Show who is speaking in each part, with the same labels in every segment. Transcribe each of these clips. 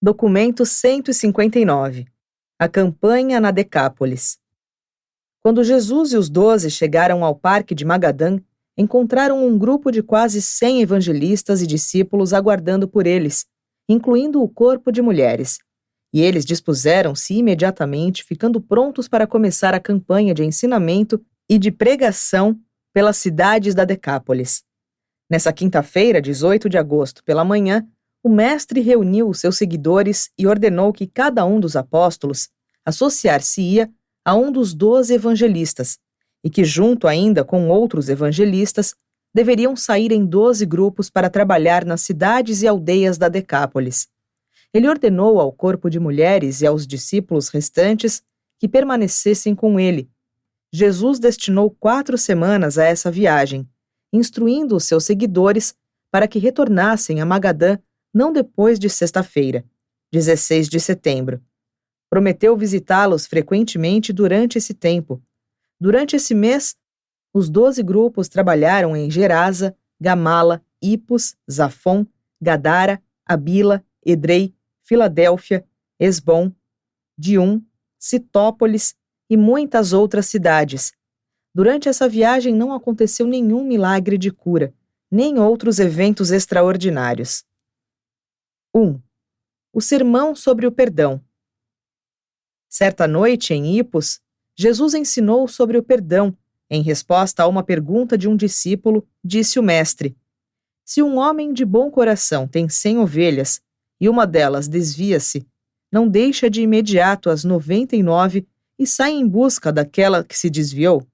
Speaker 1: Documento 159. A campanha na Decápolis. Quando Jesus e os 12 chegaram ao parque de Magadã, encontraram um grupo de quase 100 evangelistas e discípulos aguardando por eles, incluindo o corpo de mulheres. E eles dispuseram-se imediatamente, ficando prontos para começar a campanha de ensinamento e de pregação pelas cidades da Decápolis. Nessa quinta-feira, 18 de agosto, pela manhã, o mestre reuniu os seus seguidores e ordenou que cada um dos apóstolos associar-se-ia a um dos 12 evangelistas, e que, junto ainda com outros evangelistas, deveriam sair em 12 grupos para trabalhar nas cidades e aldeias da Decápolis. Ele ordenou ao corpo de mulheres e aos discípulos restantes que permanecessem com ele. Jesus destinou 4 semanas a essa viagem, instruindo os seus seguidores para que retornassem a Magadã não depois de sexta-feira, 16 de setembro. Prometeu visitá-los frequentemente durante esse tempo. Durante esse mês, os 12 grupos trabalharam em Gerasa, Gamala, Ipos, Zafon, Gadara, Abila, Edrei, Filadélfia, Esbom, Dium, Citópolis e muitas outras cidades. Durante essa viagem não aconteceu nenhum milagre de cura, nem outros eventos extraordinários. 1. O sermão sobre o perdão. Certa noite, em Ipos, Jesus ensinou sobre o perdão. Em resposta a uma pergunta de um discípulo, disse o mestre: Se um homem de bom coração tem 100 ovelhas, e uma delas desvia-se, não deixa de imediato as 99 e sai em busca daquela que se desviou?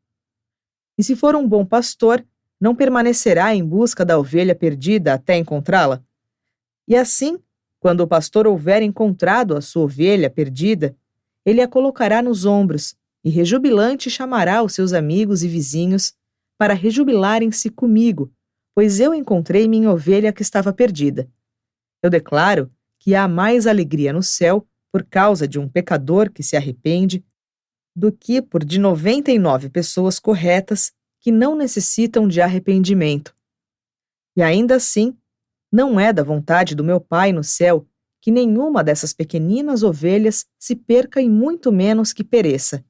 Speaker 1: E se for um bom pastor, não permanecerá em busca da ovelha perdida até encontrá-la? E assim, quando o pastor houver encontrado a sua ovelha perdida, ele a colocará nos ombros e, rejubilante, chamará os seus amigos e vizinhos para rejubilarem-se comigo, pois eu encontrei minha ovelha que estava perdida. Eu declaro que há mais alegria no céu por causa de um pecador que se arrepende do que por de 99 pessoas corretas que não necessitam de arrependimento. E ainda assim, não é da vontade do meu Pai no céu que nenhuma dessas pequeninas ovelhas se perca e muito menos que pereça.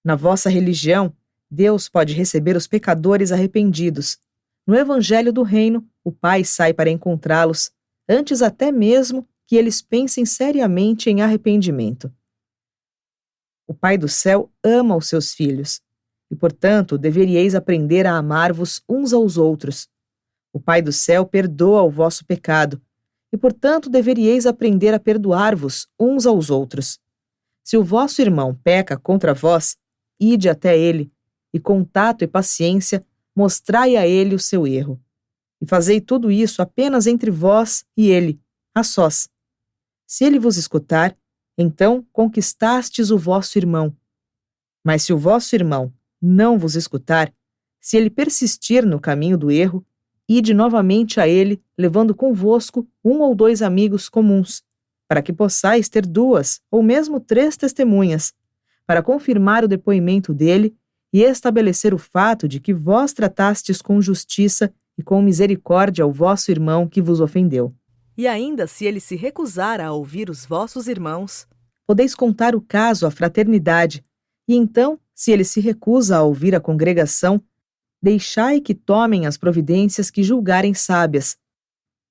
Speaker 1: Na vossa religião, Deus pode receber os pecadores arrependidos. No Evangelho do Reino, o Pai sai para encontrá-los, antes até mesmo que eles pensem seriamente em arrependimento. O Pai do céu ama os seus filhos, e, portanto, deveríeis aprender a amar-vos uns aos outros. O Pai do céu perdoa o vosso pecado, e, portanto, deveríeis aprender a perdoar-vos uns aos outros. Se o vosso irmão peca contra vós, ide até ele, e com tato e paciência mostrai a ele o seu erro. E fazei tudo isso apenas entre vós e ele, a sós. Se ele vos escutar, então conquistastes o vosso irmão. Mas se o vosso irmão não vos escutar, se ele persistir no caminho do erro, ide novamente a ele, levando convosco 1 ou 2 amigos comuns, para que possais ter 2 ou mesmo 3 testemunhas, para confirmar o depoimento dele e estabelecer o fato de que vós tratastes com justiça e com misericórdia o vosso irmão que vos ofendeu. E ainda se ele se recusar a ouvir os vossos irmãos, podeis contar o caso à fraternidade, e então, se ele se recusa a ouvir a congregação, deixai que tomem as providências que julgarem sábias,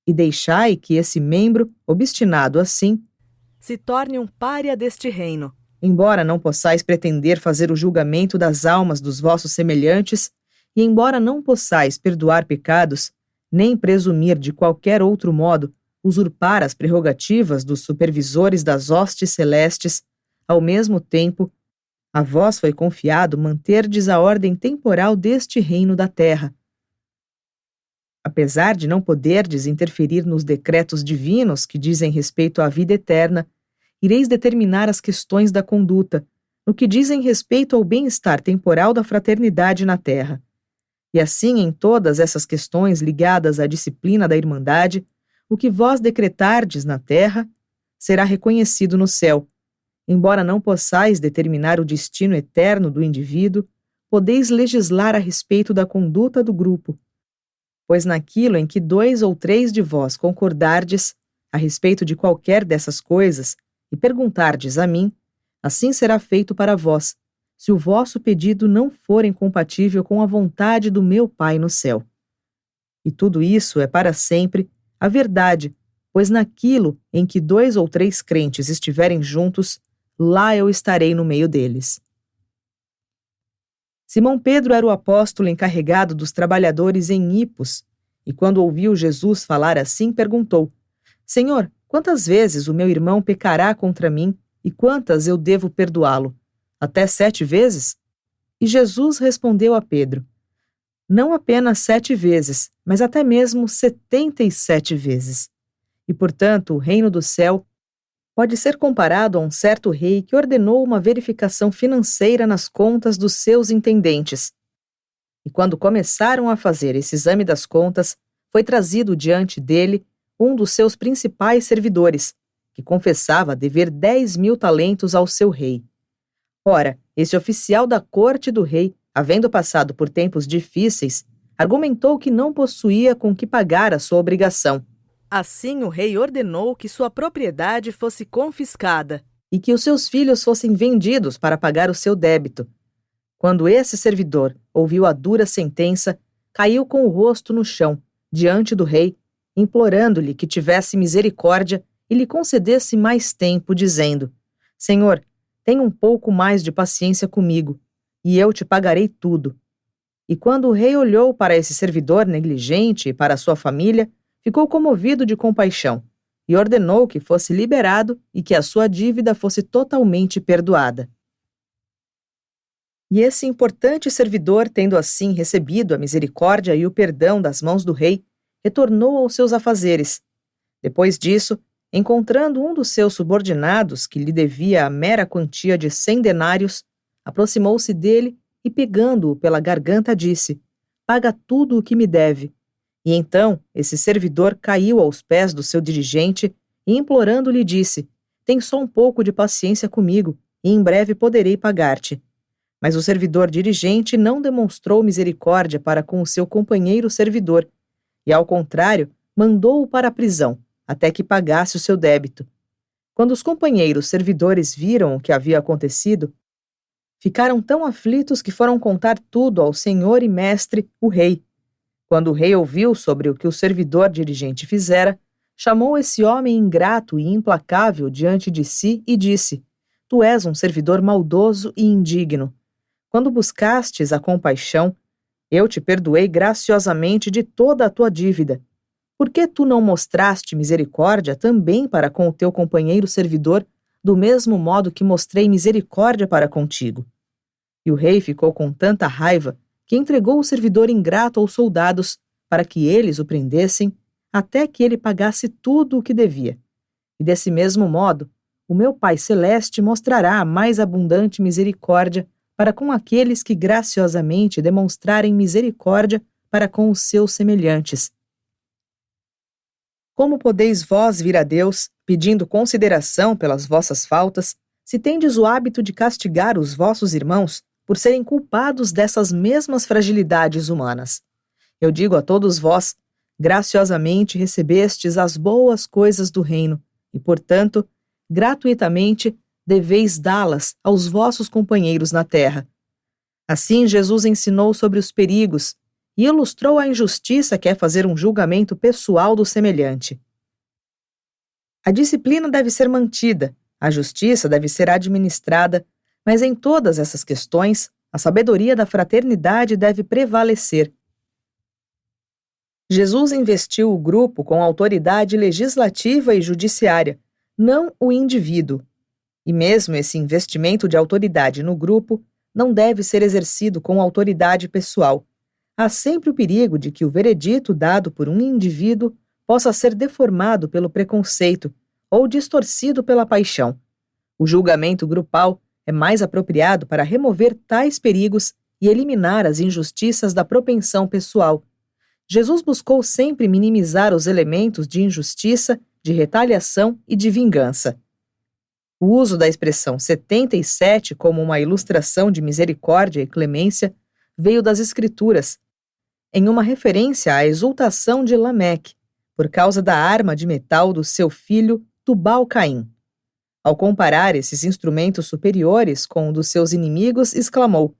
Speaker 1: e deixai que esse membro, obstinado assim, se torne um pária deste reino. Embora não possais pretender fazer o julgamento das almas dos vossos semelhantes, e embora não possais perdoar pecados, nem presumir de qualquer outro modo usurpar as prerrogativas dos supervisores das hostes celestes, ao mesmo tempo, a vós foi confiado manterdes a ordem temporal deste reino da terra. Apesar de não poderdes interferir nos decretos divinos que dizem respeito à vida eterna, ireis determinar as questões da conduta, no que dizem respeito ao bem-estar temporal da fraternidade na terra. E assim, em todas essas questões ligadas à disciplina da irmandade, o que vós decretardes na terra será reconhecido no céu. Embora não possais determinar o destino eterno do indivíduo, podeis legislar a respeito da conduta do grupo, pois naquilo em que 2 ou 3 de vós concordardes, a respeito de qualquer dessas coisas, e perguntardes a mim, assim será feito para vós, se o vosso pedido não for incompatível com a vontade do meu Pai no céu. E tudo isso é para sempre a verdade, pois naquilo em que 2 ou 3 crentes estiverem juntos, lá eu estarei no meio deles. Simão Pedro era o apóstolo encarregado dos trabalhadores em Hipos, e quando ouviu Jesus falar assim, perguntou: Senhor, quantas vezes o meu irmão pecará contra mim, e quantas eu devo perdoá-lo? Até 7 vezes? E Jesus respondeu a Pedro: Não apenas 7 vezes, mas até mesmo 77 vezes. E, portanto, o reino do céu pode ser comparado a um certo rei que ordenou uma verificação financeira nas contas dos seus intendentes. E quando começaram a fazer esse exame das contas, foi trazido diante dele um dos seus principais servidores, que confessava dever 10.000 talentos ao seu rei. Ora, esse oficial da corte do rei, havendo passado por tempos difíceis, argumentou que não possuía com que pagar a sua obrigação. Assim, o rei ordenou que sua propriedade fosse confiscada e que os seus filhos fossem vendidos para pagar o seu débito. Quando esse servidor ouviu a dura sentença, caiu com o rosto no chão, diante do rei, implorando-lhe que tivesse misericórdia e lhe concedesse mais tempo, dizendo: Senhor, tenha um pouco mais de paciência comigo, e eu te pagarei tudo. E quando o rei olhou para esse servidor negligente e para sua família, ficou comovido de compaixão e ordenou que fosse liberado e que a sua dívida fosse totalmente perdoada. E esse importante servidor, tendo assim recebido a misericórdia e o perdão das mãos do rei, retornou aos seus afazeres. Depois disso, encontrando um dos seus subordinados que lhe devia a mera quantia de 100 denários, aproximou-se dele e, pegando-o pela garganta, disse: Paga tudo o que me deve. E então esse servidor caiu aos pés do seu dirigente e, implorando-lhe, disse: Tem só um pouco de paciência comigo, e em breve poderei pagar-te. Mas o servidor dirigente não demonstrou misericórdia para com o seu companheiro servidor, e, ao contrário, mandou-o para a prisão, até que pagasse o seu débito. Quando os companheiros servidores viram o que havia acontecido, ficaram tão aflitos que foram contar tudo ao senhor e mestre, o rei. Quando o rei ouviu sobre o que o servidor dirigente fizera, chamou esse homem ingrato e implacável diante de si e disse: Tu és um servidor maldoso e indigno. Quando buscastes a compaixão, eu te perdoei graciosamente de toda a tua dívida. Por que tu não mostraste misericórdia também para com o teu companheiro servidor, do mesmo modo que mostrei misericórdia para contigo? E o rei ficou com tanta raiva que entregou o servidor ingrato aos soldados para que eles o prendessem até que ele pagasse tudo o que devia. E desse mesmo modo, o meu Pai Celeste mostrará a mais abundante misericórdia para com aqueles que graciosamente demonstrarem misericórdia para com os seus semelhantes. Como podeis vós vir a Deus, pedindo consideração pelas vossas faltas, se tendes o hábito de castigar os vossos irmãos por serem culpados dessas mesmas fragilidades humanas? Eu digo a todos vós, graciosamente recebestes as boas coisas do reino, e, portanto, gratuitamente deveis dá-las aos vossos companheiros na terra. Assim, Jesus ensinou sobre os perigos e ilustrou a injustiça que é fazer um julgamento pessoal do semelhante. A disciplina deve ser mantida, a justiça deve ser administrada, mas em todas essas questões, a sabedoria da fraternidade deve prevalecer. Jesus investiu o grupo com autoridade legislativa e judiciária, não o indivíduo. E mesmo esse investimento de autoridade no grupo não deve ser exercido com autoridade pessoal. Há sempre o perigo de que o veredito dado por um indivíduo possa ser deformado pelo preconceito ou distorcido pela paixão. O julgamento grupal é mais apropriado para remover tais perigos e eliminar as injustiças da propensão pessoal. Jesus buscou sempre minimizar os elementos de injustiça, de retaliação e de vingança. O uso da expressão 77 como uma ilustração de misericórdia e clemência veio das Escrituras, em uma referência à exultação de Lameque, por causa da arma de metal do seu filho Tubal-Caim. Ao comparar esses instrumentos superiores com o dos seus inimigos, exclamou: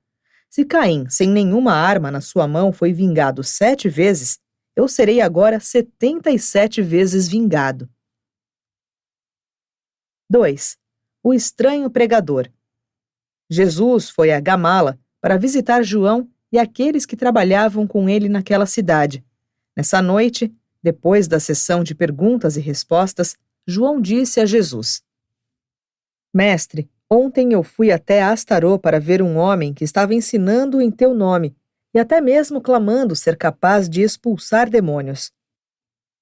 Speaker 1: Se Caim, sem nenhuma arma na sua mão, foi vingado 7 vezes, eu serei agora 77 vezes vingado. 2. O estranho pregador. Jesus foi a Gamala para visitar João e aqueles que trabalhavam com ele naquela cidade. Nessa noite, depois da sessão de perguntas e respostas, João disse a Jesus: Mestre, ontem eu fui até Astarô para ver um homem que estava ensinando em teu nome e até mesmo clamando ser capaz de expulsar demônios.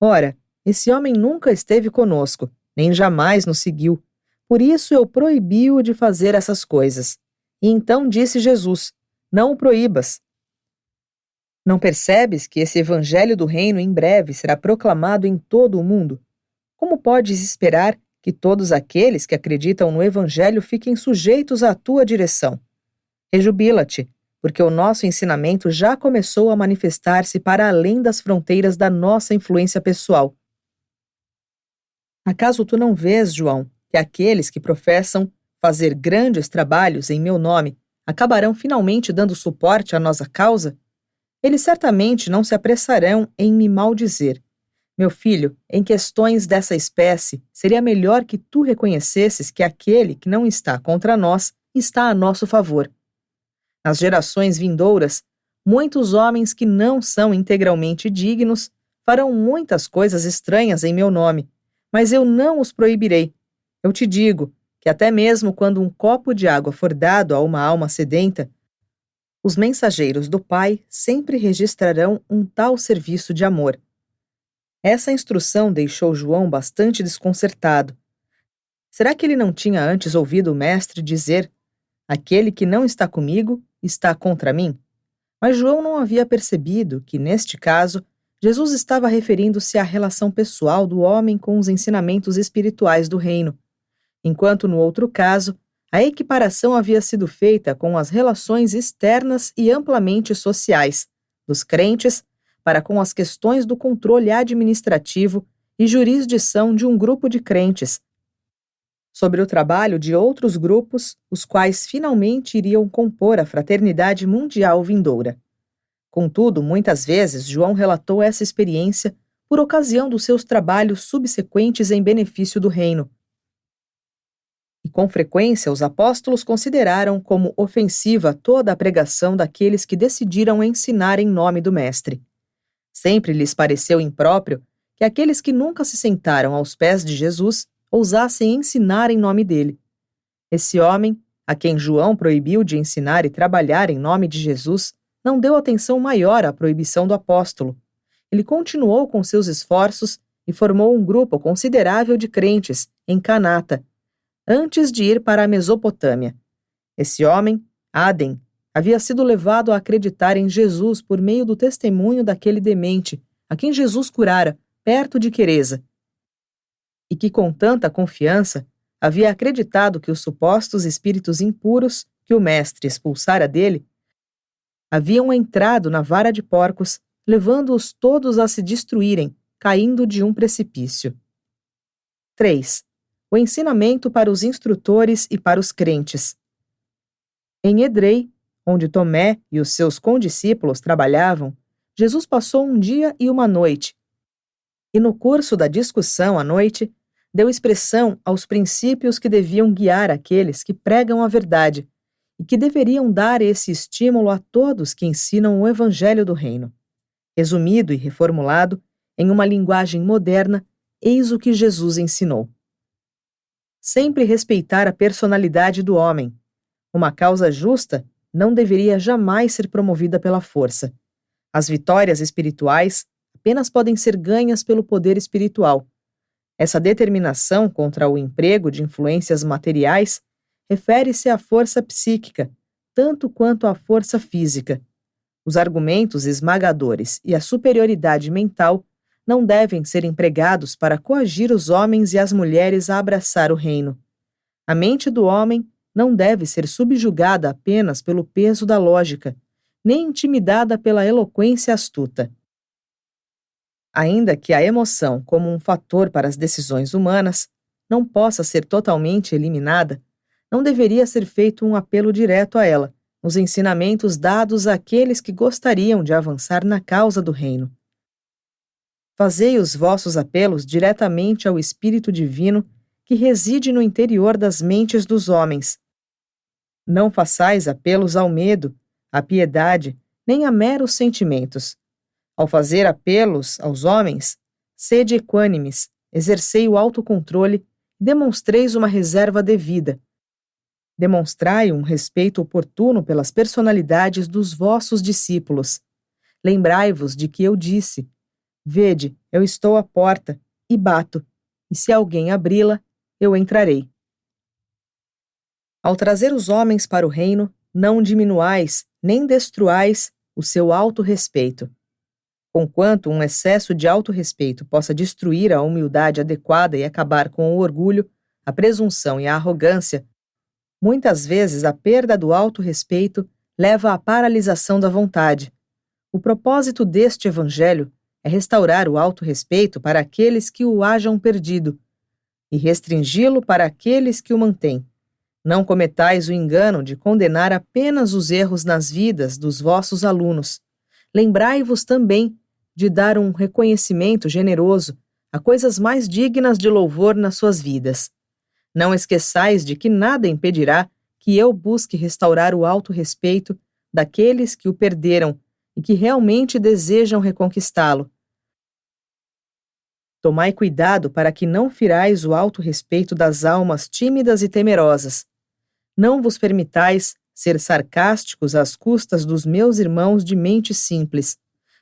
Speaker 1: Ora, esse homem nunca esteve conosco, nem jamais nos seguiu. Por isso eu proibi-o de fazer essas coisas. E então disse Jesus: Não o proíbas. Não percebes que esse evangelho do reino em breve será proclamado em todo o mundo? Como podes esperar que todos aqueles que acreditam no evangelho fiquem sujeitos à tua direção? Rejubila-te, porque o nosso ensinamento já começou a manifestar-se para além das fronteiras da nossa influência pessoal. Acaso tu não vês, João, que aqueles que professam fazer grandes trabalhos em meu nome acabarão finalmente dando suporte à nossa causa? Eles certamente não se apressarão em me maldizer. Meu filho, em questões dessa espécie, seria melhor que tu reconhecesses que aquele que não está contra nós está a nosso favor. Nas gerações vindouras, muitos homens que não são integralmente dignos farão muitas coisas estranhas em meu nome, mas eu não os proibirei. Eu te digo que até mesmo quando um copo de água for dado a uma alma sedenta, os mensageiros do Pai sempre registrarão um tal serviço de amor. Essa instrução deixou João bastante desconcertado. Será que ele não tinha antes ouvido o mestre dizer: Aquele que não está comigo está contra mim? Mas João não havia percebido que, neste caso, Jesus estava referindo-se à relação pessoal do homem com os ensinamentos espirituais do reino, enquanto no outro caso, a equiparação havia sido feita com as relações externas e amplamente sociais dos crentes para com as questões do controle administrativo e jurisdição de um grupo de crentes, sobre o trabalho de outros grupos, os quais finalmente iriam compor a fraternidade mundial vindoura. Contudo, muitas vezes, João relatou essa experiência por ocasião dos seus trabalhos subsequentes em benefício do reino. E com frequência os apóstolos consideraram como ofensiva toda a pregação daqueles que decidiram ensinar em nome do Mestre. Sempre lhes pareceu impróprio que aqueles que nunca se sentaram aos pés de Jesus ousassem ensinar em nome dele. Esse homem, a quem João proibiu de ensinar e trabalhar em nome de Jesus, não deu atenção maior à proibição do apóstolo. Ele continuou com seus esforços e formou um grupo considerável de crentes em Canata, antes de ir para a Mesopotâmia. Esse homem, Adem, havia sido levado a acreditar em Jesus por meio do testemunho daquele demente, a quem Jesus curara, perto de Queresa, e que com tanta confiança havia acreditado que os supostos espíritos impuros que o mestre expulsara dele haviam entrado na vara de porcos, levando-os todos a se destruírem, caindo de um precipício. 3. O ensinamento para os instrutores e para os crentes. Em Edrei, onde Tomé e os seus condiscípulos trabalhavam, Jesus passou um dia e uma noite, e no curso da discussão à noite, deu expressão aos princípios que deviam guiar aqueles que pregam a verdade e que deveriam dar esse estímulo a todos que ensinam o Evangelho do Reino. Resumido e reformulado, em uma linguagem moderna, eis o que Jesus ensinou. Sempre respeitar a personalidade do homem. Uma causa justa não deveria jamais ser promovida pela força. As vitórias espirituais apenas podem ser ganhas pelo poder espiritual. Essa determinação contra o emprego de influências materiais refere-se à força psíquica, tanto quanto à força física. Os argumentos esmagadores e a superioridade mental não devem ser empregados para coagir os homens e as mulheres a abraçar o reino. A mente do homem não deve ser subjugada apenas pelo peso da lógica, nem intimidada pela eloquência astuta. Ainda que a emoção, como um fator para as decisões humanas, não possa ser totalmente eliminada, não deveria ser feito um apelo direto a ela, nos ensinamentos dados àqueles que gostariam de avançar na causa do reino. Fazei os vossos apelos diretamente ao Espírito Divino que reside no interior das mentes dos homens. Não façais apelos ao medo, à piedade, nem a meros sentimentos. Ao fazer apelos aos homens, sede equânimes, exercei o autocontrole, demonstreis uma reserva devida. Demonstrai um respeito oportuno pelas personalidades dos vossos discípulos. Lembrai-vos de que eu disse: Vede, eu estou à porta e bato, e se alguém abri-la, eu entrarei. Ao trazer os homens para o reino, não diminuais, nem destruais o seu autorrespeito. Conquanto um excesso de autorrespeito possa destruir a humildade adequada e acabar com o orgulho, a presunção e a arrogância, muitas vezes a perda do autorrespeito leva à paralisação da vontade. O propósito deste evangelho é restaurar o autorrespeito para aqueles que o hajam perdido e restringi-lo para aqueles que o mantêm. Não cometais o engano de condenar apenas os erros nas vidas dos vossos alunos. Lembrai-vos também de dar um reconhecimento generoso a coisas mais dignas de louvor nas suas vidas. Não esqueçais de que nada impedirá que eu busque restaurar o autorrespeito daqueles que o perderam e que realmente desejam reconquistá-lo. Tomai cuidado para que não firais o autorrespeito das almas tímidas e temerosas. Não vos permitais ser sarcásticos às custas dos meus irmãos de mente simples.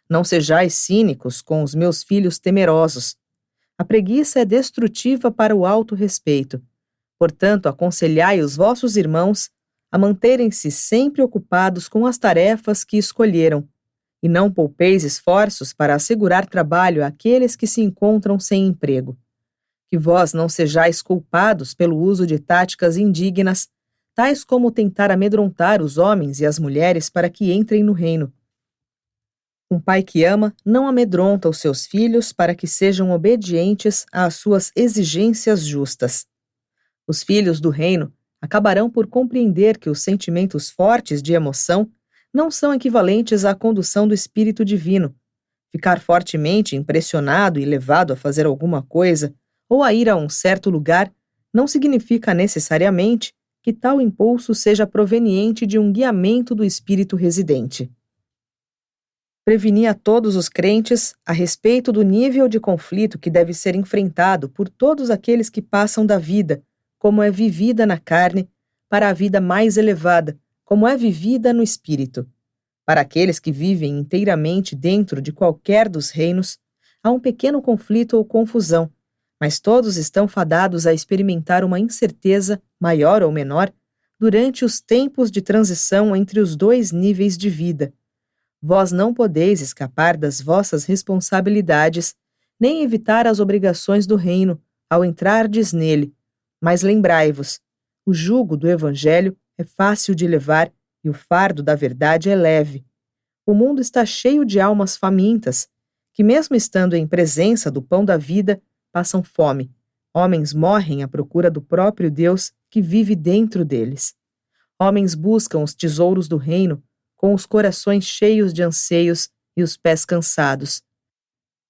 Speaker 1: Não sejais cínicos com os meus filhos temerosos. A preguiça é destrutiva para o autorrespeito. Portanto, aconselhai os vossos irmãos a manterem-se sempre ocupados com as tarefas que escolheram, e não poupeis esforços para assegurar trabalho àqueles que se encontram sem emprego. Que vós não sejais culpados pelo uso de táticas indignas, tais como tentar amedrontar os homens e as mulheres para que entrem no reino. Um pai que ama não amedronta os seus filhos para que sejam obedientes às suas exigências justas. Os filhos do reino acabarão por compreender que os sentimentos fortes de emoção não são equivalentes à condução do Espírito Divino. Ficar fortemente impressionado e levado a fazer alguma coisa ou a ir a um certo lugar não significa necessariamente que tal impulso seja proveniente de um guiamento do Espírito residente. Preveni a todos os crentes a respeito do nível de conflito que deve ser enfrentado por todos aqueles que passam da vida, como é vivida na carne, para a vida mais elevada, como é vivida no Espírito. Para aqueles que vivem inteiramente dentro de qualquer dos reinos, há um pequeno conflito ou confusão, mas todos estão fadados a experimentar uma incerteza, maior ou menor, durante os tempos de transição entre os dois níveis de vida. Vós não podeis escapar das vossas responsabilidades, nem evitar as obrigações do reino, ao entrardes nele, mas lembrai-vos, o jugo do Evangelho é fácil de levar e o fardo da verdade é leve. O mundo está cheio de almas famintas, que mesmo estando em presença do pão da vida, passam fome. Homens morrem à procura do próprio Deus que vive dentro deles. Homens buscam os tesouros do reino, com os corações cheios de anseios e os pés cansados.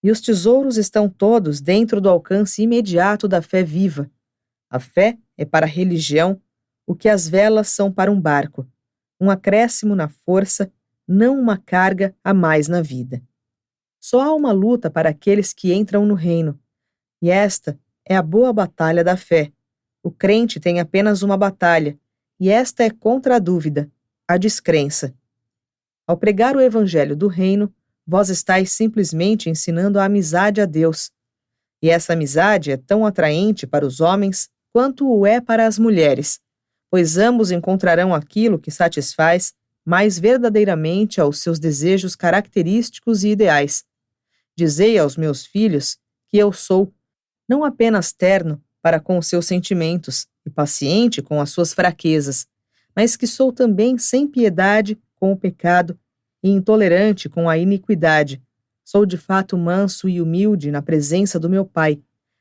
Speaker 1: E os tesouros estão todos dentro do alcance imediato da fé viva. A fé é para a religião o que as velas são para um barco, um acréscimo na força, não uma carga a mais na vida. Só há uma luta para aqueles que entram no reino, e esta é a boa batalha da fé. O crente tem apenas uma batalha, e esta é contra a dúvida, a descrença. Ao pregar o evangelho do reino, vós estáis simplesmente ensinando a amizade a Deus. E essa amizade é tão atraente para os homens quanto o é para as mulheres, pois ambos encontrarão aquilo que satisfaz mais verdadeiramente aos seus desejos característicos e ideais. Dizei aos meus filhos que eu sou, não apenas terno para com os seus sentimentos e paciente com as suas fraquezas, mas que sou também sem piedade com o pecado e intolerante com a iniquidade. Sou de fato manso e humilde na presença do meu Pai,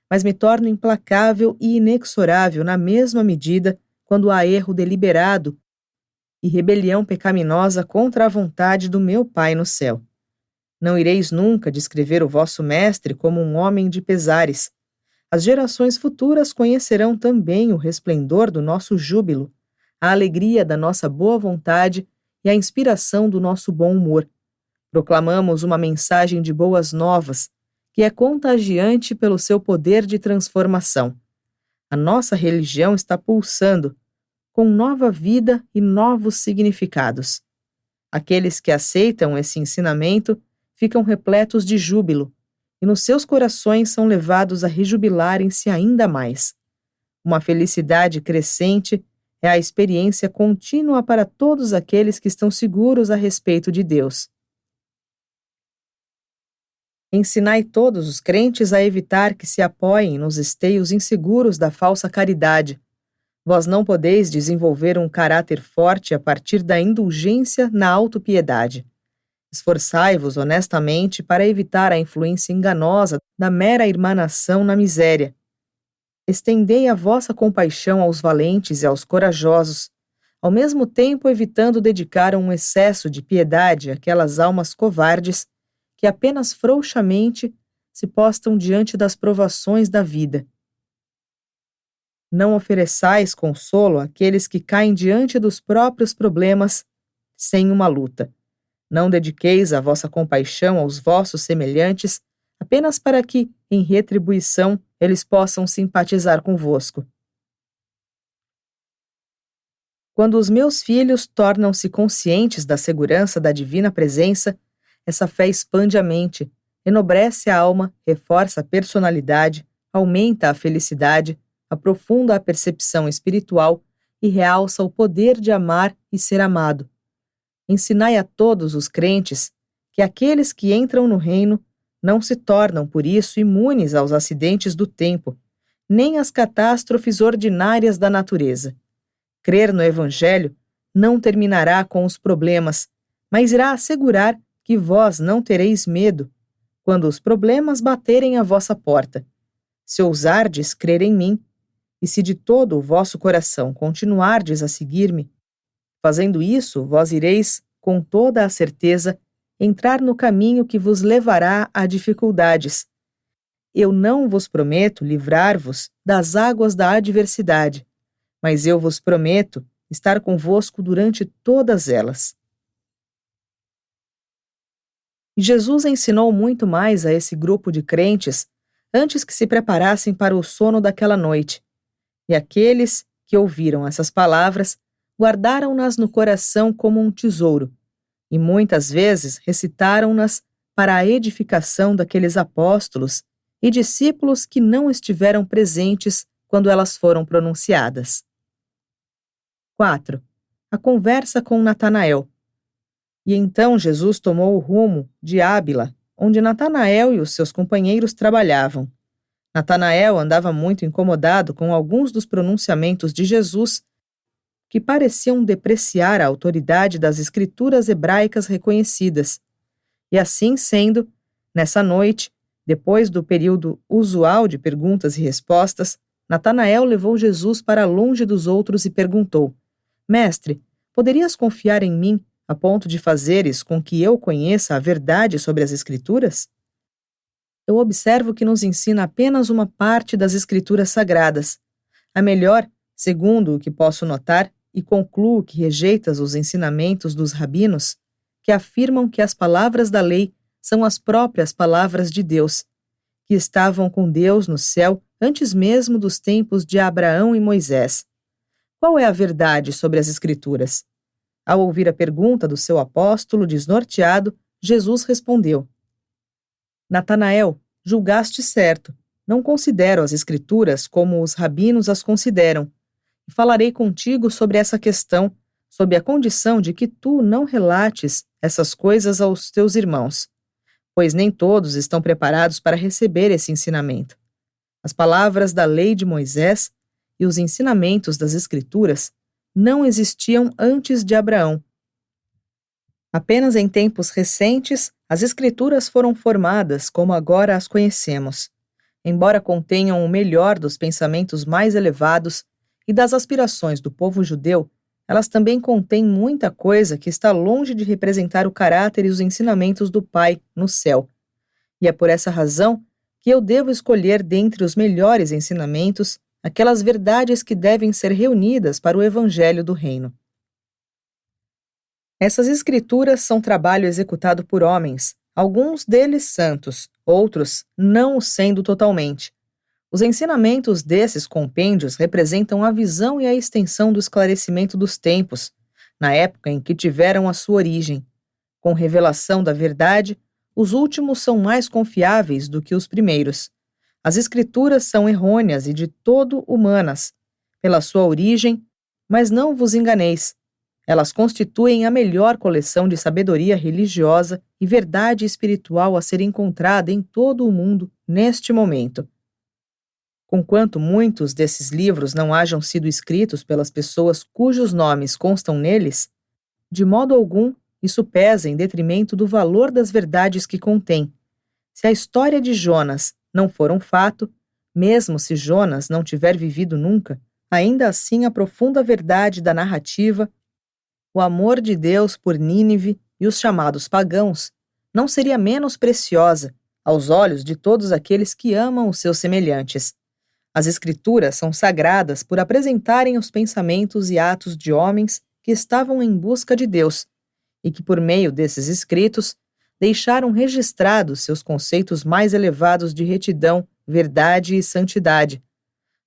Speaker 1: mas me torno implacável e inexorável na mesma medida quando há erro deliberado e rebelião pecaminosa contra a vontade do meu Pai no céu. Não ireis nunca descrever o vosso Mestre como um homem de pesares. As gerações futuras conhecerão também o resplendor do nosso júbilo, a alegria da nossa boa vontade e a inspiração do nosso bom humor. Proclamamos uma mensagem de boas novas, que é contagiante pelo seu poder de transformação. A nossa religião está pulsando, com nova vida e novos significados. Aqueles que aceitam esse ensinamento ficam repletos de júbilo, e nos seus corações são levados a rejubilarem-se ainda mais. Uma felicidade crescente é a experiência contínua para todos aqueles que estão seguros a respeito de Deus. Ensinai todos os crentes a evitar que se apoiem nos esteios inseguros da falsa caridade. Vós não podeis desenvolver um caráter forte a partir da indulgência na autopiedade. Esforçai-vos honestamente para evitar a influência enganosa da mera irmanação na miséria. Estendei a vossa compaixão aos valentes e aos corajosos, ao mesmo tempo evitando dedicar um excesso de piedade àquelas almas covardes que apenas frouxamente se postam diante das provações da vida. Não ofereçais consolo àqueles que caem diante dos próprios problemas sem uma luta. Não dediqueis a vossa compaixão aos vossos semelhantes apenas para que, em retribuição, eles possam simpatizar convosco. Quando os meus filhos tornam-se conscientes da segurança da divina presença, essa fé expande a mente, enobrece a alma, reforça a personalidade, aumenta a felicidade, aprofunda a percepção espiritual e realça o poder de amar e ser amado. Ensinai a todos os crentes que aqueles que entram no reino não se tornam, por isso, imunes aos acidentes do tempo, nem às catástrofes ordinárias da natureza. Crer no Evangelho não terminará com os problemas, mas irá assegurar que vós não tereis medo quando os problemas baterem à vossa porta. Se ousardes crer em mim, e se de todo o vosso coração continuardes a seguir-me, fazendo isso, vós ireis, com toda a certeza, entrar no caminho que vos levará a dificuldades. Eu não vos prometo livrar-vos das águas da adversidade, mas eu vos prometo estar convosco durante todas elas. E Jesus ensinou muito mais a esse grupo de crentes antes que se preparassem para o sono daquela noite. E aqueles que ouviram essas palavras guardaram-nas no coração como um tesouro, e muitas vezes recitaram-nas para a edificação daqueles apóstolos e discípulos que não estiveram presentes quando elas foram pronunciadas. 4. A conversa com Natanael. E então Jesus tomou o rumo de Ábila, onde Natanael e os seus companheiros trabalhavam. Natanael andava muito incomodado com alguns dos pronunciamentos de Jesus que pareciam depreciar a autoridade das escrituras hebraicas reconhecidas. E assim sendo, nessa noite, depois do período usual de perguntas e respostas, Natanael levou Jesus para longe dos outros e perguntou: Mestre, poderias confiar em mim a ponto de fazeres com que eu conheça a verdade sobre as escrituras? Eu observo que nos ensina apenas uma parte das escrituras sagradas. A melhor, segundo o que posso notar, e concluo que rejeitas os ensinamentos dos rabinos, que afirmam que as palavras da lei são as próprias palavras de Deus, que estavam com Deus no céu antes mesmo dos tempos de Abraão e Moisés. Qual é a verdade sobre as escrituras? Ao ouvir a pergunta do seu apóstolo desnorteado, Jesus respondeu: Natanael, julgaste certo. Não considero as escrituras como os rabinos as consideram. E falarei contigo sobre essa questão, sob a condição de que tu não relates essas coisas aos teus irmãos, pois nem todos estão preparados para receber esse ensinamento. As palavras da lei de Moisés e os ensinamentos das escrituras não existiam antes de Abraão. Apenas em tempos recentes As Escrituras foram formadas como agora as conhecemos. Embora contenham o melhor dos pensamentos mais elevados e das aspirações do povo judeu, elas também contêm muita coisa que está longe de representar o caráter e os ensinamentos do Pai no céu. E é por essa razão que eu devo escolher dentre os melhores ensinamentos aquelas verdades que devem ser reunidas para o Evangelho do Reino. Essas escrituras são trabalho executado por homens, alguns deles santos, outros não o sendo totalmente. Os ensinamentos desses compêndios representam a visão e a extensão do esclarecimento dos tempos, na época em que tiveram a sua origem. Com revelação da verdade, os últimos são mais confiáveis do que os primeiros. As escrituras são errôneas e de todo humanas, pela sua origem, mas não vos enganeis. Elas constituem a melhor coleção de sabedoria religiosa e verdade espiritual a ser encontrada em todo o mundo neste momento. Conquanto muitos desses livros não hajam sido escritos pelas pessoas cujos nomes constam neles, de modo algum isso pesa em detrimento do valor das verdades que contém. Se a história de Jonas não for um fato, mesmo se Jonas não tiver vivido nunca, ainda assim a profunda verdade da narrativa, o amor de Deus por Nínive e os chamados pagãos, não seria menos preciosa aos olhos de todos aqueles que amam os seus semelhantes. As Escrituras são sagradas por apresentarem os pensamentos e atos de homens que estavam em busca de Deus e que, por meio desses escritos, deixaram registrados seus conceitos mais elevados de retidão, verdade e santidade.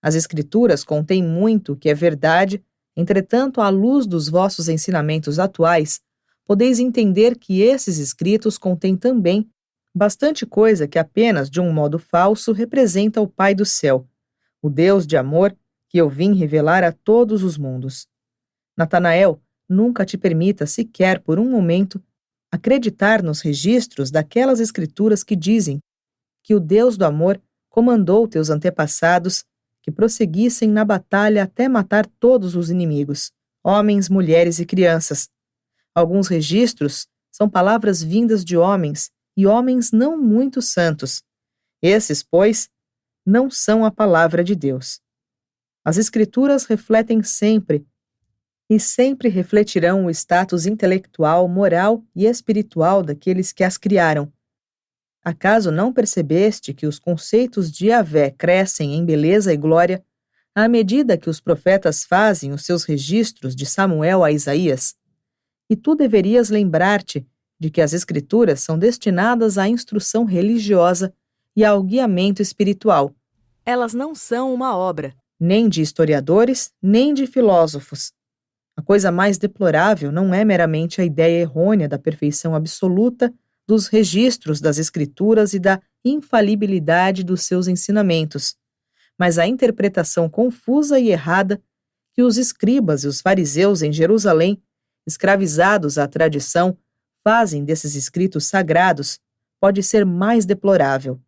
Speaker 1: As Escrituras contêm muito que é verdade. Entretanto, à luz dos vossos ensinamentos atuais, podeis entender que esses escritos contêm também bastante coisa que apenas de um modo falso representa o Pai do céu, o Deus de amor que eu vim revelar a todos os mundos. Natanael, nunca te permita sequer por um momento acreditar nos registros daquelas escrituras que dizem que o Deus do amor comandou teus antepassados que prosseguissem na batalha até matar todos os inimigos, homens, mulheres e crianças. Alguns registros são palavras vindas de homens, e homens não muito santos. Esses, pois, não são a palavra de Deus. As Escrituras refletem sempre, e sempre refletirão o status intelectual, moral e espiritual daqueles que as criaram. Acaso não percebeste que os conceitos de Yahvé crescem em beleza e glória à medida que os profetas fazem os seus registros de Samuel a Isaías? E tu deverias lembrar-te de que as Escrituras são destinadas à instrução religiosa e ao guiamento espiritual. Elas não são uma obra, nem de historiadores, nem de filósofos. A coisa mais deplorável não é meramente a ideia errônea da perfeição absoluta dos registros das Escrituras e da infalibilidade dos seus ensinamentos, mas a interpretação confusa e errada que os escribas e os fariseus em Jerusalém, escravizados à tradição, fazem desses escritos sagrados, pode ser mais deplorável.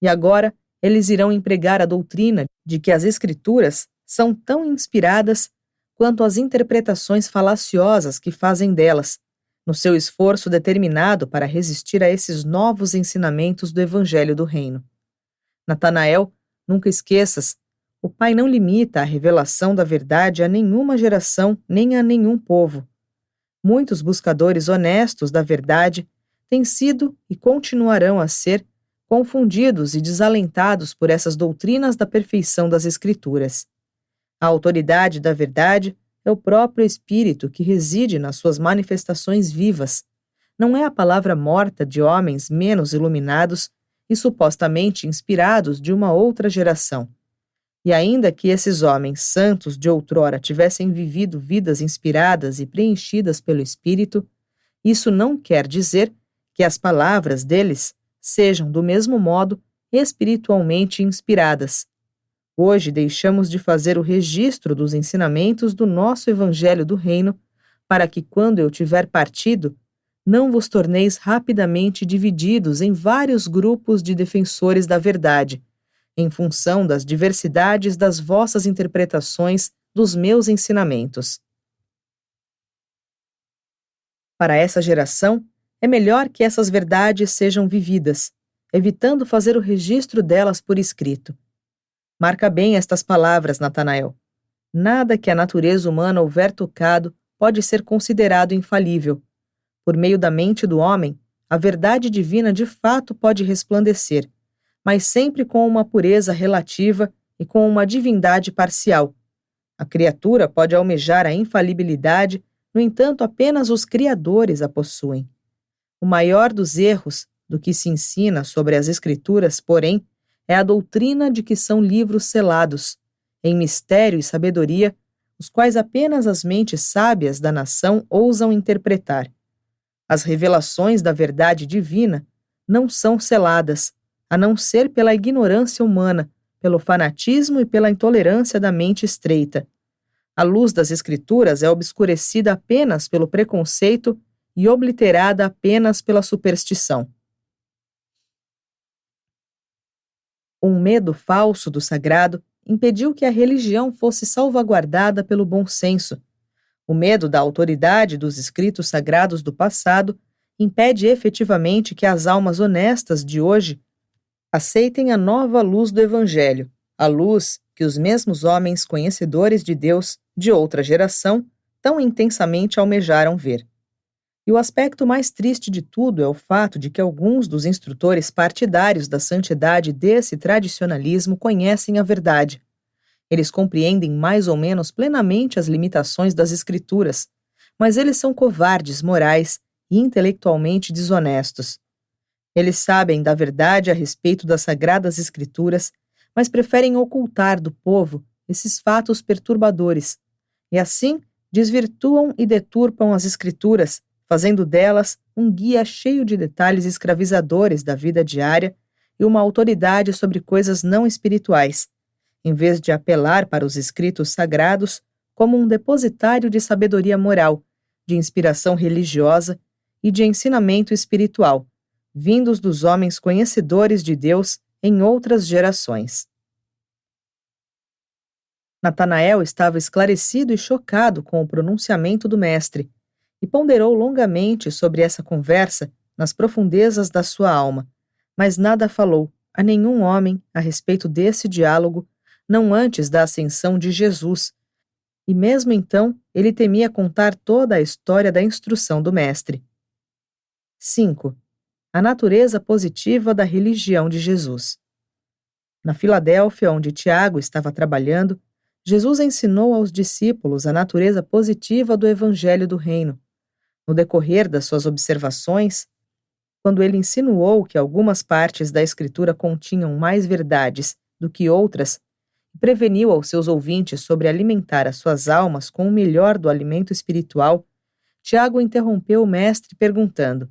Speaker 1: E agora eles irão empregar a doutrina de que as Escrituras são tão inspiradas quanto as interpretações falaciosas que fazem delas, no seu esforço determinado para resistir a esses novos ensinamentos do Evangelho do Reino. Natanael, nunca esqueças, o Pai não limita a revelação da verdade a nenhuma geração nem a nenhum povo. Muitos buscadores honestos da verdade têm sido e continuarão a ser confundidos e desalentados por essas doutrinas da perfeição das Escrituras. A autoridade da verdade é o próprio Espírito que reside nas suas manifestações vivas. Não é a palavra morta de homens menos iluminados e supostamente inspirados de uma outra geração. E ainda que esses homens santos de outrora tivessem vivido vidas inspiradas e preenchidas pelo Espírito, isso não quer dizer que as palavras deles sejam, do mesmo modo, espiritualmente inspiradas. Hoje deixamos de fazer o registro dos ensinamentos do nosso Evangelho do Reino, para que, quando eu tiver partido, não vos torneis rapidamente divididos em vários grupos de defensores da verdade, em função das diversidades das vossas interpretações dos meus ensinamentos. Para essa geração, É melhor que essas verdades sejam vividas, evitando fazer o registro delas por escrito. Marca bem estas palavras, Natanael. Nada que a natureza humana houver tocado pode ser considerado infalível. Por meio da mente do homem, a verdade divina de fato pode resplandecer, mas sempre com uma pureza relativa e com uma divindade parcial. A criatura pode almejar a infalibilidade, no entanto, apenas os criadores a possuem. O maior dos erros do que se ensina sobre as Escrituras, porém, é a doutrina de que são livros selados, em mistério e sabedoria, os quais apenas as mentes sábias da nação ousam interpretar. As revelações da verdade divina não são seladas, a não ser pela ignorância humana, pelo fanatismo e pela intolerância da mente estreita. A luz das Escrituras é obscurecida apenas pelo preconceito e obliterada apenas pela superstição. Um medo falso do sagrado impediu que a religião fosse salvaguardada pelo bom senso. O medo da autoridade dos escritos sagrados do passado impede efetivamente que as almas honestas de hoje aceitem a nova luz do Evangelho, a luz que os mesmos homens conhecedores de Deus de outra geração tão intensamente almejaram ver. E o aspecto mais triste de tudo é o fato de que alguns dos instrutores partidários da santidade desse tradicionalismo conhecem a verdade. Eles compreendem mais ou menos plenamente as limitações das Escrituras, mas eles são covardes morais e intelectualmente desonestos. Eles sabem da verdade a respeito das Sagradas Escrituras, mas preferem ocultar do povo esses fatos perturbadores, e assim desvirtuam e deturpam as Escrituras, fazendo delas um guia cheio de detalhes escravizadores da vida diária e uma autoridade sobre coisas não espirituais, em vez de apelar para os escritos sagrados como um depositário de sabedoria moral, de inspiração religiosa e de ensinamento espiritual, vindos dos homens conhecedores de Deus em outras gerações. Natanael estava esclarecido e chocado com o pronunciamento do mestre, e ponderou longamente sobre essa conversa nas profundezas da sua alma, mas nada falou a nenhum homem a respeito desse diálogo, não antes da ascensão de Jesus, e mesmo então ele temia contar toda a história da instrução do mestre. 5. A natureza positiva da religião de Jesus. Na Filadélfia, onde Tiago estava trabalhando, Jesus ensinou aos discípulos a natureza positiva do Evangelho do Reino. No decorrer das suas observações, quando ele insinuou que algumas partes da Escritura continham mais verdades do que outras, e preveniu aos seus ouvintes sobre alimentar as suas almas com o melhor do alimento espiritual, Tiago interrompeu o mestre perguntando: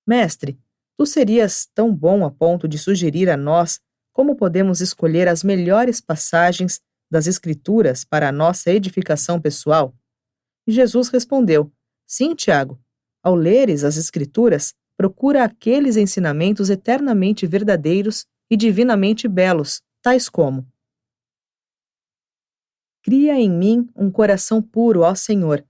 Speaker 1: Mestre, tu serias tão bom a ponto de sugerir a nós como podemos escolher as melhores passagens das Escrituras para a nossa edificação pessoal? E Jesus respondeu: Sim, Tiago, ao leres as Escrituras, procura aqueles ensinamentos eternamente verdadeiros e divinamente belos, tais como: Cria em mim um coração puro, ó Senhor.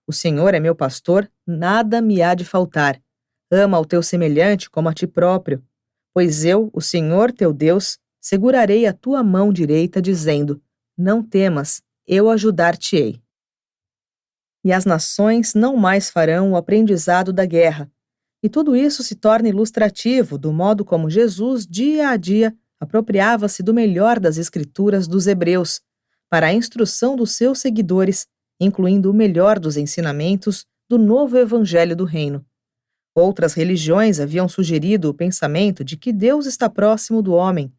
Speaker 1: O Senhor é meu pastor, nada me há de faltar. Ama ao teu semelhante como a ti próprio. Pois eu, o Senhor teu Deus, segurarei a tua mão direita, dizendo: Não temas, eu ajudar-te-ei. E as nações não mais farão o aprendizado da guerra. E tudo isso se torna ilustrativo do modo como Jesus, dia a dia, apropriava-se do melhor das Escrituras dos Hebreus, para a instrução dos seus seguidores, incluindo o melhor dos ensinamentos do novo Evangelho do Reino. Outras religiões haviam sugerido o pensamento de que Deus está próximo do homem,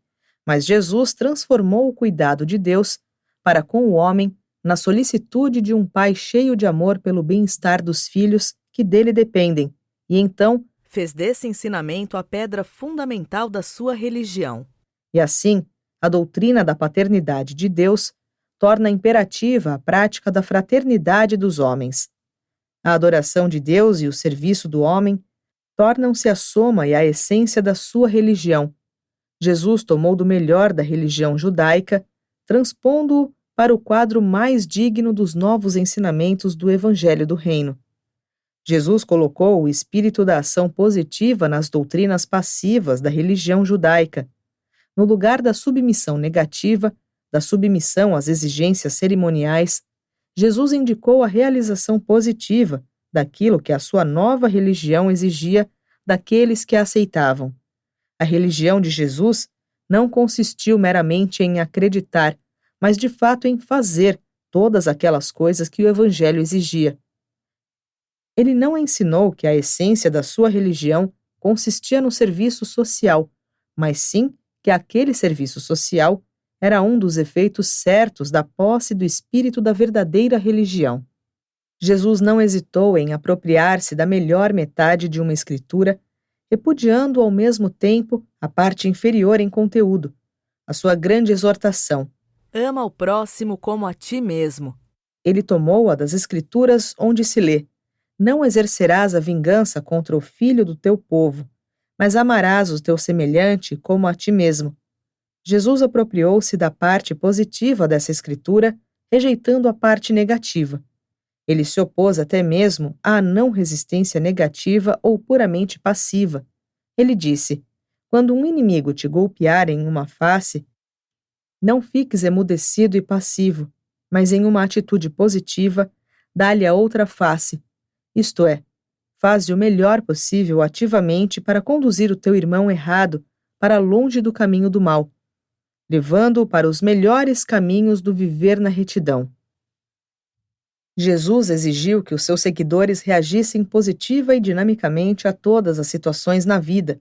Speaker 1: mas Jesus transformou o cuidado de Deus para com o homem na solicitude de um pai cheio de amor pelo bem-estar dos filhos que dele dependem, e então fez desse ensinamento a pedra fundamental da sua religião. E assim, a doutrina da paternidade de Deus torna imperativa a prática da fraternidade dos homens. A adoração de Deus e o serviço do homem tornam-se a soma e a essência da sua religião. Jesus tomou do melhor da religião judaica, transpondo-o para o quadro mais digno dos novos ensinamentos do Evangelho do Reino. Jesus colocou o espírito da ação positiva nas doutrinas passivas da religião judaica, no lugar da submissão negativa, da submissão às exigências cerimoniais. Jesus indicou a realização positiva daquilo que a sua nova religião exigia daqueles que a aceitavam. A religião de Jesus não consistiu meramente em acreditar, mas de fato em fazer todas aquelas coisas que o Evangelho exigia. Ele não ensinou que a essência da sua religião consistia no serviço social, mas sim que aquele serviço social era um dos efeitos certos da posse do espírito da verdadeira religião. Jesus não hesitou em apropriar-se da melhor metade de uma escritura, repudiando ao mesmo tempo a parte inferior em conteúdo, a sua grande exortação:
Speaker 2: ama o próximo como a ti mesmo.
Speaker 1: Ele tomou-a das escrituras onde se lê: não exercerás a vingança contra o filho do teu povo, mas amarás o teu semelhante como a ti mesmo. Jesus apropriou-se da parte positiva dessa escritura, rejeitando a parte negativa. Ele se opôs até mesmo à não resistência negativa ou puramente passiva. Ele disse: quando um inimigo te golpear em uma face, não fiques emudecido e passivo, mas em uma atitude positiva, dá-lhe a outra face. Isto é, faze o melhor possível ativamente para conduzir o teu irmão errado para longe do caminho do mal, levando-o para os melhores caminhos do viver na retidão. Jesus exigiu que os seus seguidores reagissem positiva e dinamicamente a todas as situações na vida.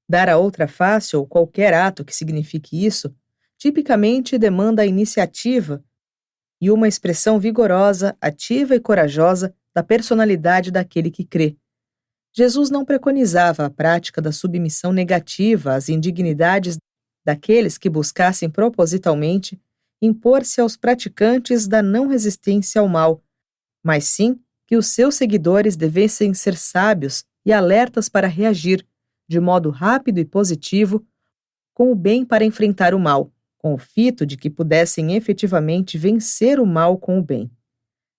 Speaker 1: Dar a outra face ou qualquer ato que signifique isso, tipicamente demanda a iniciativa e uma expressão vigorosa, ativa e corajosa da personalidade daquele que crê. Jesus não preconizava a prática da submissão negativa às indignidades daqueles que buscassem propositalmente impor-se aos praticantes da não resistência ao mal, mas sim que os seus seguidores devessem ser sábios e alertas para reagir, de modo rápido e positivo, com o bem para enfrentar o mal, com o fito de que pudessem efetivamente vencer o mal com o bem.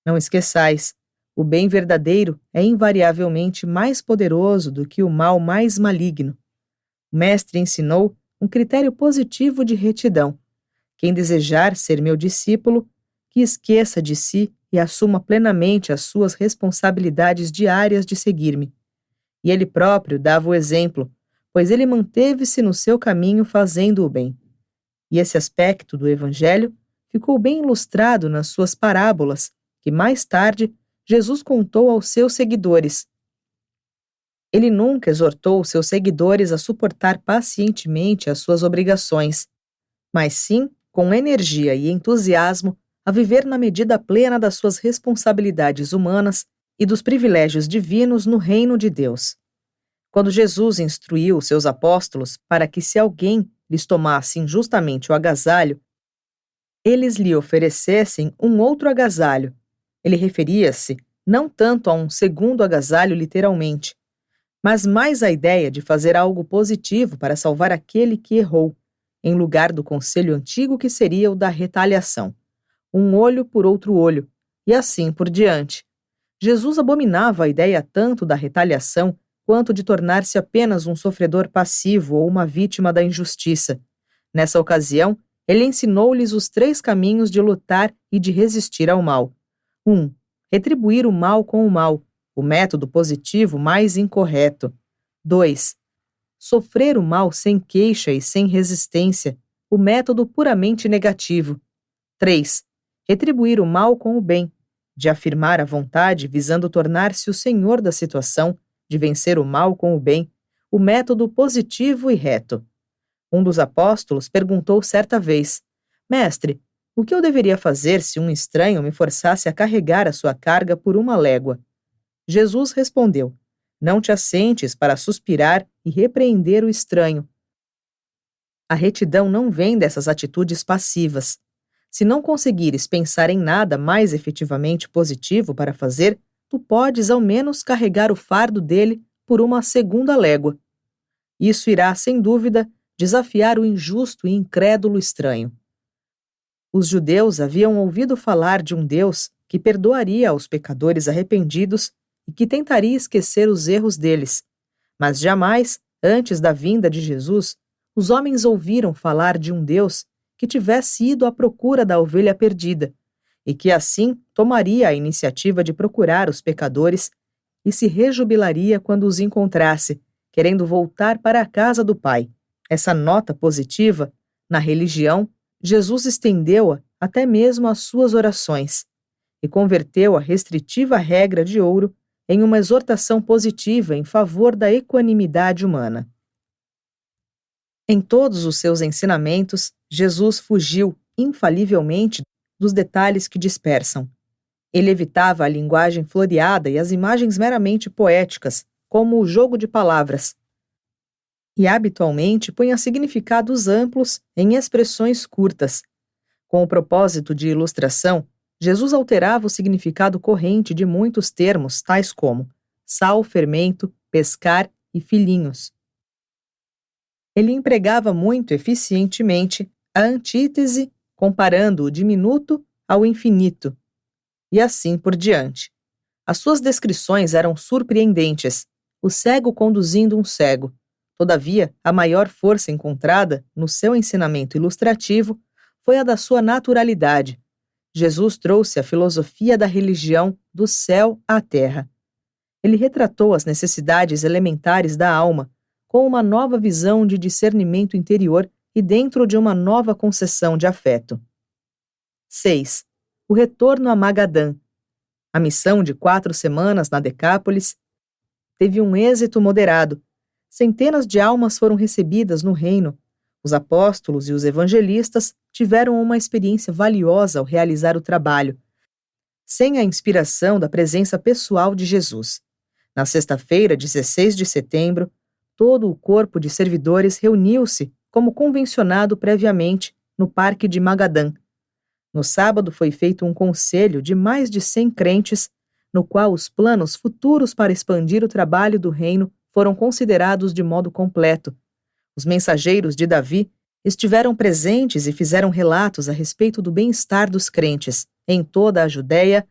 Speaker 1: Não esqueçais, o bem verdadeiro é invariavelmente mais poderoso do que o mal mais maligno. O Mestre ensinou um critério positivo de retidão. Quem desejar ser meu discípulo, que esqueça de si e assuma plenamente as suas responsabilidades diárias de seguir-me. E ele próprio dava o exemplo, pois ele manteve-se no seu caminho fazendo o bem. E esse aspecto do Evangelho ficou bem ilustrado nas suas parábolas, que mais tarde Jesus contou aos seus seguidores. Ele nunca exortou os seus seguidores a suportar pacientemente as suas obrigações, mas sim, com energia e entusiasmo, a viver na medida plena das suas responsabilidades humanas e dos privilégios divinos no reino de Deus. Quando Jesus instruiu os seus apóstolos para que, se alguém lhes tomasse injustamente o agasalho, eles lhe oferecessem um outro agasalho, ele referia-se não tanto a um segundo agasalho literalmente, mas mais à ideia de fazer algo positivo para salvar aquele que errou, em lugar do conselho antigo que seria o da retaliação. Um olho por outro olho, e assim por diante. Jesus abominava a ideia tanto da retaliação quanto de tornar-se apenas um sofredor passivo ou uma vítima da injustiça. Nessa ocasião, ele ensinou-lhes os 3 caminhos de lutar e de resistir ao mal. 1. Retribuir o mal com o mal, o método positivo mais incorreto. 2. Sofrer o mal sem queixa e sem resistência, o método puramente negativo. 3. Retribuir o mal com o bem, de afirmar a vontade visando tornar-se o senhor da situação, de vencer o mal com o bem, o método positivo e reto. Um dos apóstolos perguntou certa vez: Mestre, o que eu deveria fazer se um estranho me forçasse a carregar a sua carga por 1 légua? Jesus respondeu: Não te assentes para suspirar e repreender o estranho. A retidão não vem dessas atitudes passivas. Se não conseguires pensar em nada mais efetivamente positivo para fazer, tu podes ao menos carregar o fardo dele por 1 2ª légua. Isso irá, sem dúvida, desafiar o injusto e incrédulo estranho. Os judeus haviam ouvido falar de um Deus que perdoaria aos pecadores arrependidos e e que tentaria esquecer os erros deles. Mas jamais, antes da vinda de Jesus, os homens ouviram falar de um Deus que tivesse ido à procura da ovelha perdida e que assim tomaria a iniciativa de procurar os pecadores e se rejubilaria quando os encontrasse, querendo voltar para a casa do Pai. Essa nota positiva, na religião, Jesus estendeu-a até mesmo às suas orações e converteu a restritiva regra de ouro em uma exortação positiva em favor da equanimidade humana. Em todos os seus ensinamentos, Jesus fugiu, infalivelmente, dos detalhes que dispersam. Ele evitava a linguagem floreada e as imagens meramente poéticas, como o jogo de palavras, e habitualmente punha significados amplos em expressões curtas. Com o propósito de ilustração, Jesus alterava o significado corrente de muitos termos, tais como sal, fermento, pescar e filhinhos. Ele empregava muito eficientemente a antítese, comparando o diminuto ao infinito, e assim por diante. As suas descrições eram surpreendentes, o cego conduzindo um cego. Todavia, a maior força encontrada no seu ensinamento ilustrativo foi a da sua naturalidade. Jesus trouxe a filosofia da religião do céu à terra. Ele retratou as necessidades elementares da alma, com uma nova visão de discernimento interior e dentro de uma nova concepção de afeto. 6. O retorno a Magadã. A missão de 4 semanas na Decápolis teve um êxito moderado. Centenas de almas foram recebidas no reino. Os apóstolos e os evangelistas tiveram uma experiência valiosa ao realizar o trabalho, sem a inspiração da presença pessoal de Jesus. Na sexta-feira, 16 de setembro, todo o corpo de servidores reuniu-se, como convencionado previamente, no Parque de Magadã. No sábado foi feito um conselho de mais de 100 crentes, no qual os planos futuros para expandir o trabalho do reino foram considerados de modo completo. Os mensageiros de Davi estiveram presentes e fizeram relatos a respeito do bem-estar dos crentes em toda a Judéia,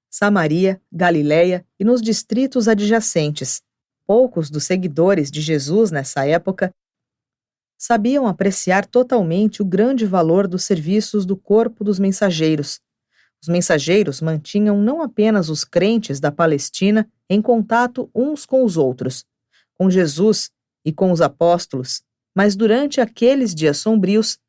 Speaker 1: Samaria, Galiléia e nos distritos adjacentes. Poucos dos seguidores de Jesus nessa época sabiam apreciar totalmente o grande valor dos serviços do corpo dos mensageiros. Os mensageiros mantinham não apenas os crentes da Palestina em contato uns com os outros, com Jesus e com os apóstolos, mas durante aqueles dias sombrios,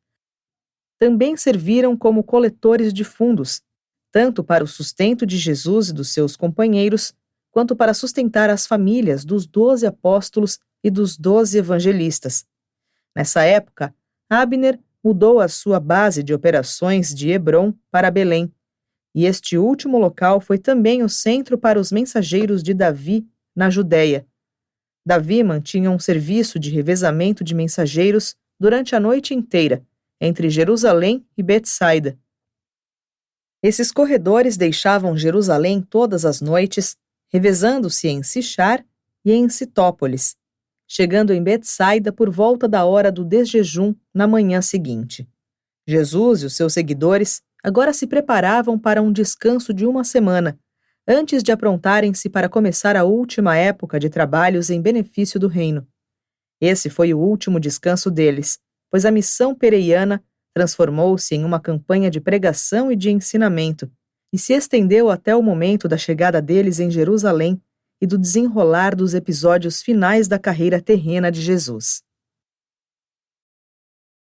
Speaker 1: também serviram como coletores de fundos, tanto para o sustento de Jesus e dos seus companheiros, quanto para sustentar as famílias dos 12 apóstolos e dos 12 evangelistas. Nessa época, Abner mudou a sua base de operações de Hebrom para Belém, e este último local foi também o centro para os mensageiros de Davi na Judéia. Davi mantinha um serviço de revezamento de mensageiros durante a noite inteira, entre Jerusalém e Betsaida. Esses corredores deixavam Jerusalém todas as noites, revezando-se em Sichar e em Citópolis, chegando em Betsaida por volta da hora do desjejum na manhã seguinte. Jesus e os seus seguidores agora se preparavam para um descanso de 1 semana, antes de aprontarem-se para começar a última época de trabalhos em benefício do reino. Esse foi o último descanso deles, pois a missão pereiana transformou-se em uma campanha de pregação e de ensinamento, e se estendeu até o momento da chegada deles em Jerusalém e do desenrolar dos episódios finais da carreira terrena de Jesus.